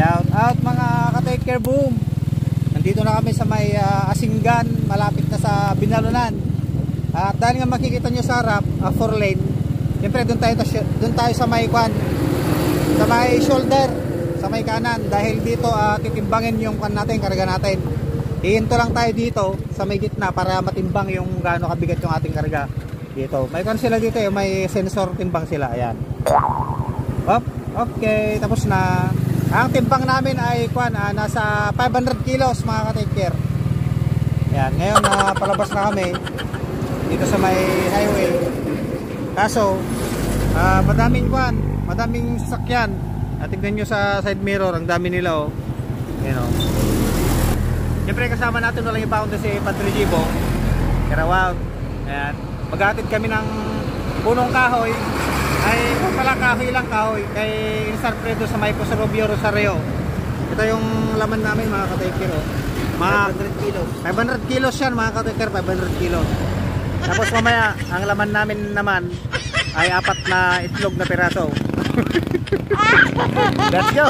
Shout out mga ka-take care boom. Nandito na kami sa may Asinggan, malapit na sa Binalunan. At dahil nga makikita nyo sa harap, 4 lane. Siyempre doon tayo sa may kwan, sa may shoulder, sa may kanan. Dahil dito titimbangin yung kwan natin, karga natin. Ihinto lang tayo dito sa may gitna para matimbang yung gaano kabigat yung ating karga dito. May kwan sila dito, may sensor timbang sila. Ayan. Okay, tapos na. Ang timbang namin ay kwan, nasa 500 kilos mga ka-take care. Ayan, ngayon palabas na kami dito sa may highway. Kaso madaming kwan, madaming sasakyan. Tignan nyo sa side mirror, ang dami nila oh. Ayan oh. Siyempre kasama natin walang iba kundi si Padre Gibo Karawag. Ayan, maghatid kami ng punong kahoy. Ay kung pala kahoy lang, kahoy kay San Fredo sa may Rubio Rosario. Ito yung laman namin mga ka-take care oh. 500 kilos. 500 kilos yan mga ka-take care, 500 kilos. Tapos mamaya ang laman namin naman ay 4 na itlog na piraso. Let's go.